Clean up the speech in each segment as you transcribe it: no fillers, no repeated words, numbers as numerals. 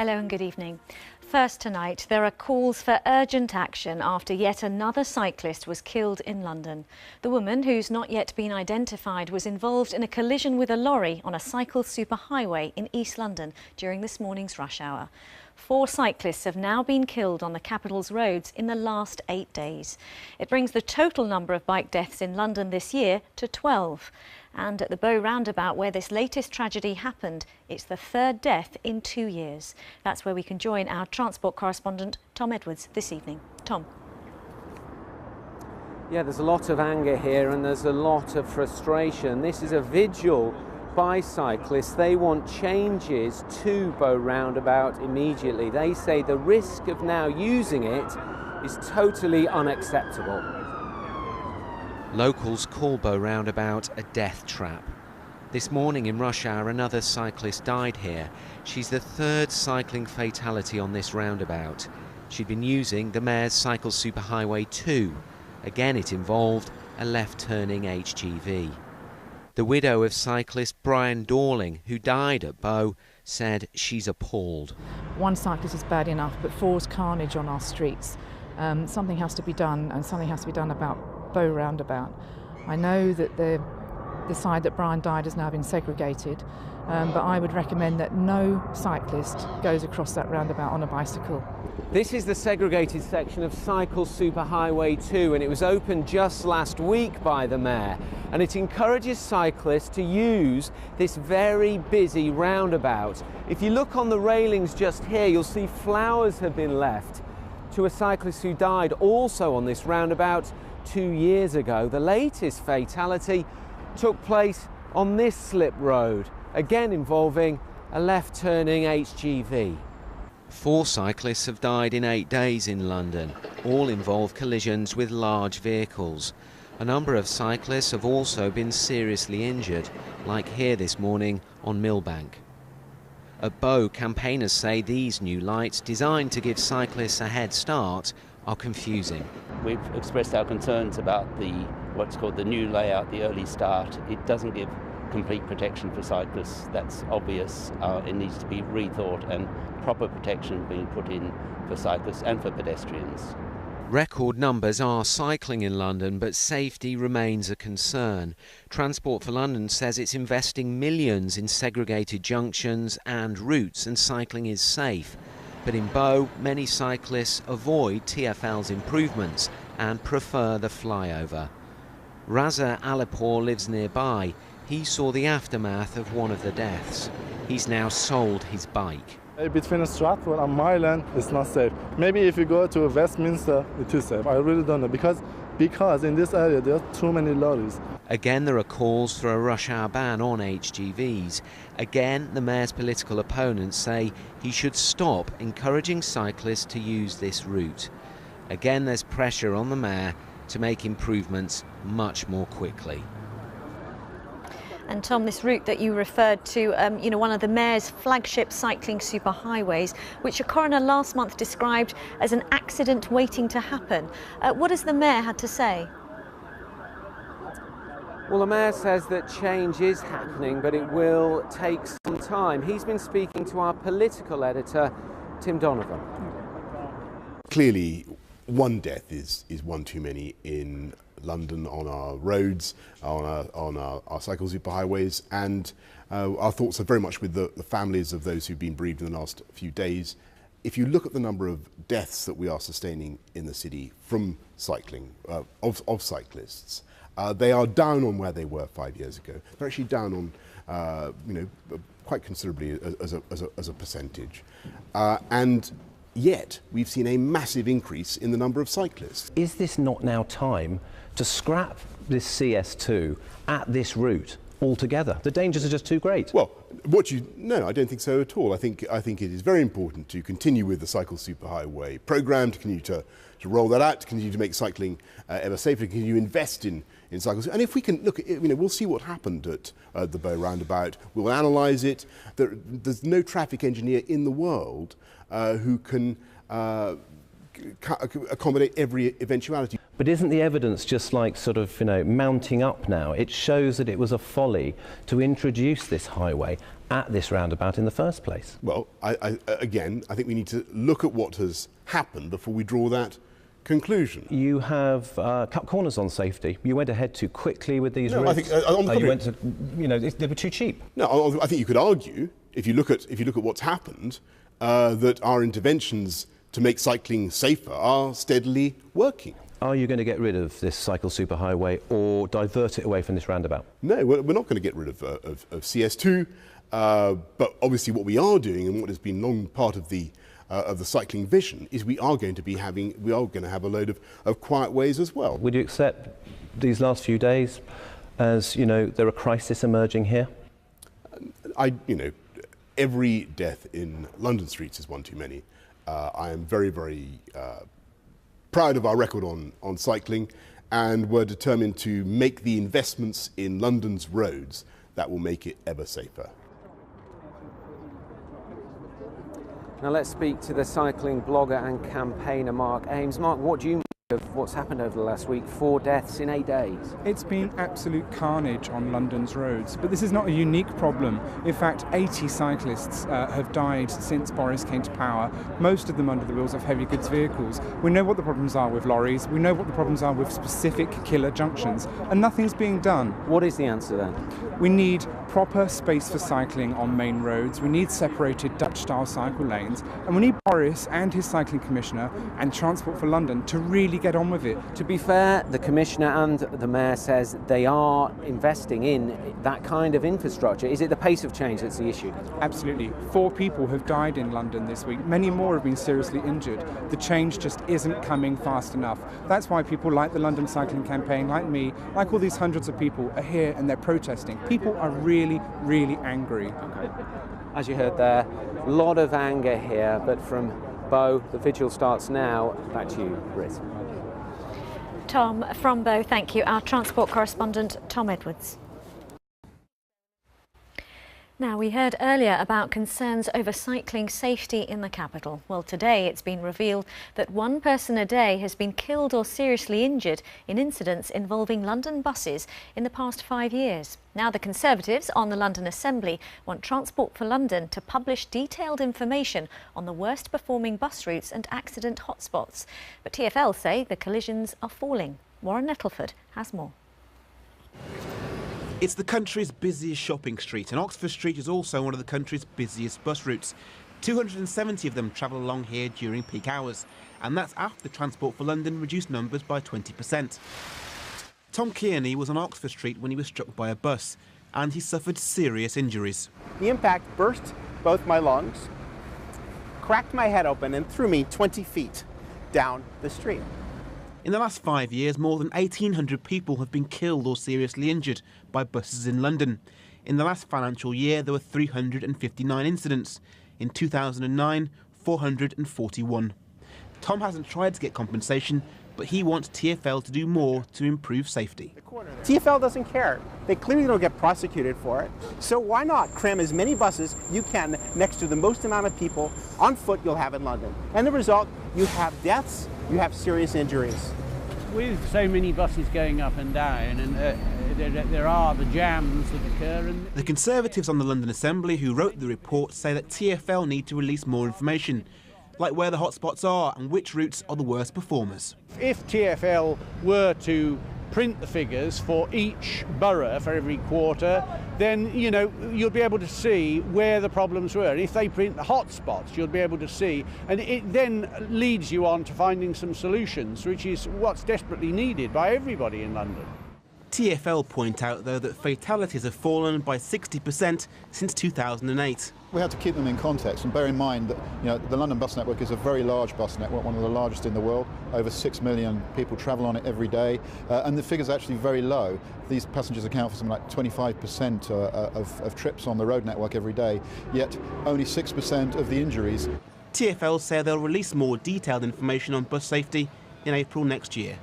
Hello and good evening. First tonight, there are calls for urgent action after yet another cyclist was killed in London. The woman, who's not yet been identified, was involved in a collision with a lorry on a cycle superhighway in East London during this morning's rush hour. 4 cyclists have now been killed on the capital's roads in the last 8 days. It brings the total number of bike deaths in London this year to 12. And at the Bow roundabout where this latest tragedy happened, it's the 3rd death in 2 years. That's where we can join our transport correspondent, Tom Edwards, this evening. Tom. Yeah, there's a lot of anger here and there's a lot of frustration. This is a vigil by cyclists. They want changes to Bow roundabout immediately. They say the risk of now using it is totally unacceptable. Locals call Bow roundabout a death trap. This morning in rush hour, another cyclist died here. She's the 3rd cycling fatality on this roundabout. She'd been using the Mayor's Cycle Superhighway 2. Again, it involved a left-turning HGV. The widow of cyclist Brian Dorling, who died at Bow, said she's appalled. One cyclist is bad enough, but 4's carnage on our streets. Something has to be done, and something has to be done about Bow roundabout. I know that the side that Brian died has now been segregated, but I would recommend that no cyclist goes across that roundabout on a bicycle. This is the segregated section of Cycle Superhighway 2, and it was opened just last week by the Mayor, and it encourages cyclists to use this very busy roundabout. If you look on the railings just here, you'll see flowers have been left to a cyclist who died also on this roundabout 2 years ago. The latest fatality took place on this slip road, again involving a left-turning HGV. 4 cyclists have died in 8 days in London. All involve collisions with large vehicles. A number of cyclists have also been seriously injured, like here this morning on Millbank. At Bow, campaigners say these new lights, designed to give cyclists a head start, are confusing. We've expressed our concerns about what's called the new layout, the early start. It doesn't give complete protection for cyclists. That's obvious. It needs to be rethought and proper protection being put in for cyclists and for pedestrians. Record numbers are cycling in London, but safety remains a concern. Transport for London says it's investing millions in segregated junctions and routes, and cycling is safe. But in Bow, many cyclists avoid TfL's improvements and prefer the flyover. Raza Alipur lives nearby. He saw the aftermath of one of the deaths. He's now sold his bike. Between Stratford and Mile End, it's not safe. Maybe if you go to Westminster, it is safe. I really don't know, because in this area there are too many lorries. Again, there are calls for a rush hour ban on HGVs. Again, the Mayor's political opponents say he should stop encouraging cyclists to use this route. Again, there's pressure on the Mayor to make improvements much more quickly. And Tom, this route that you referred to, one of the Mayor's flagship cycling superhighways, which a coroner last month described as an accident waiting to happen. What has the Mayor had to say? Well, the Mayor says that change is happening, but it will take some time. He's been speaking to our political editor, Tim Donovan. Clearly, one death is one too many in London on our roads, on our cycle superhighways, and our thoughts are very much with the families of those who've been bereaved in the last few days. If you look at the number of deaths that we are sustaining in the city from cycling, of cyclists, they are down on where they were 5 years ago. They're actually down on, quite considerably as a percentage, and yet we've seen a massive increase in the number of cyclists. Is this not now time to scrap this CS2 at this route altogether? The dangers are just too great. Well, no, I don't think so at all. I think it is very important to continue with the Cycle Superhighway programme, to continue to roll that out, to continue to make cycling ever safer, to continue to invest in cycles. And if we can look at it, we'll see what happened at the Bow roundabout. We'll analyse it. There's no traffic engineer in the world who can accommodate every eventuality. But isn't the evidence just like sort of, mounting up now? It shows that it was a folly to introduce this highway at this roundabout in the first place. Well, again, I think we need to look at what has happened before we draw that conclusion. You have cut corners on safety. You went ahead too quickly with these routes. I think on the you went to, they were too cheap. No, I think you could argue, if you look at what's happened, that our interventions to make cycling safer are steadily working. Are you going to get rid of this cycle superhighway or divert it away from this roundabout? No, we're not going to get rid of CS2, but obviously what we are doing, and what has been long part of the cycling vision, is we are going to have a load of quiet ways as well. Would you accept these last few days as, there a crisis emerging here? Every death in London streets is one too many. I am very, very proud of our record on cycling, and we're determined to make the investments in London's roads that will make it ever safer. Now let's speak to the cycling blogger and campaigner Mark Ames. Mark, what do you make of what's happened over the last week? 4 deaths in 8 days. It's been absolute carnage on London's roads, but this is not a unique problem. In fact, 80 cyclists have died since Boris came to power, most of them under the wheels of heavy goods vehicles. We know what the problems are with lorries, we know what the problems are with specific killer junctions, and nothing's being done. What is the answer then? We need proper space for cycling on main roads, we need separated Dutch-style cycle lanes, and we need Boris and his cycling commissioner and Transport for London to really get on with it. To be fair, the Commissioner and the Mayor says they are investing in that kind of infrastructure. Is it the pace of change that's the issue? Absolutely. 4 people have died in London this week. Many more have been seriously injured. The change just isn't coming fast enough. That's why people like the London Cycling Campaign, like me, like all these hundreds of people are here and they're protesting. People are really, really angry. Okay. As you heard there, a lot of anger here, but from Bow, the vigil starts now. Back to you, Britt. Tom, from Bow, thank you. Our transport correspondent, Tom Edwards. Now, we heard earlier about concerns over cycling safety in the capital. Well, today it's been revealed that 1 person a day has been killed or seriously injured in incidents involving London buses in the past 5 years. Now, the Conservatives on the London Assembly want Transport for London to publish detailed information on the worst performing bus routes and accident hotspots. But TfL say the collisions are falling. Warren Nettleford has more. It's the country's busiest shopping street, and Oxford Street is also one of the country's busiest bus routes. 270 of them travel along here during peak hours, and that's after Transport for London reduced numbers by 20%. Tom Kearney was on Oxford Street when he was struck by a bus, and he suffered serious injuries. The impact burst both my lungs, cracked my head open, and threw me 20 feet down the street. In the last 5 years, more than 1,800 people have been killed or seriously injured by buses in London. In the last financial year, there were 359 incidents. In 2009, 441. Tom hasn't tried to get compensation, but he wants TfL to do more to improve safety. TfL doesn't care. They clearly don't get prosecuted for it. So why not cram as many buses you can next to the most amount of people on foot you'll have in London? And the result, you have deaths, you have serious injuries. With so many buses going up and down, and there are the jams that occur. The Conservatives on the London Assembly who wrote the report say that TfL need to release more information, like where the hotspots are and which routes are the worst performers. If TfL were to print the figures for each borough for every quarter, then you'll be able to see where the problems were. If they print the hotspots, you'll be able to see, and it then leads you on to finding some solutions, which is what's desperately needed by everybody in London. TfL point out, though, that fatalities have fallen by 60% since 2008. We have to keep them in context and bear in mind that the London bus network is a very large bus network, one of the largest in the world. Over 6 million people travel on it every day, and the figure's actually very low. These passengers account for something like 25% of trips on the road network every day, yet only 6% of the injuries. TfL say they'll release more detailed information on bus safety in April next year.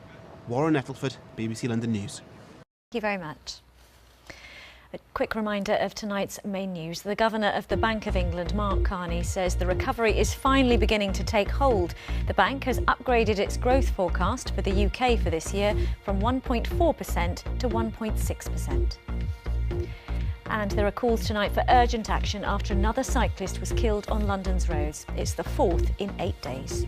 Warren Nettleford, BBC London News. Thank you very much. A quick reminder of tonight's main news. The Governor of the Bank of England, Mark Carney, says the recovery is finally beginning to take hold. The bank has upgraded its growth forecast for the UK for this year from 1.4% to 1.6%. And there are calls tonight for urgent action after another cyclist was killed on London's roads. It's the 4th in 8 days.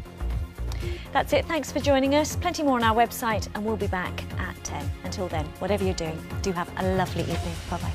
That's it. Thanks for joining us. Plenty more on our website, and we'll be back at 10. Until then, whatever you're doing, do have a lovely evening. Bye-bye.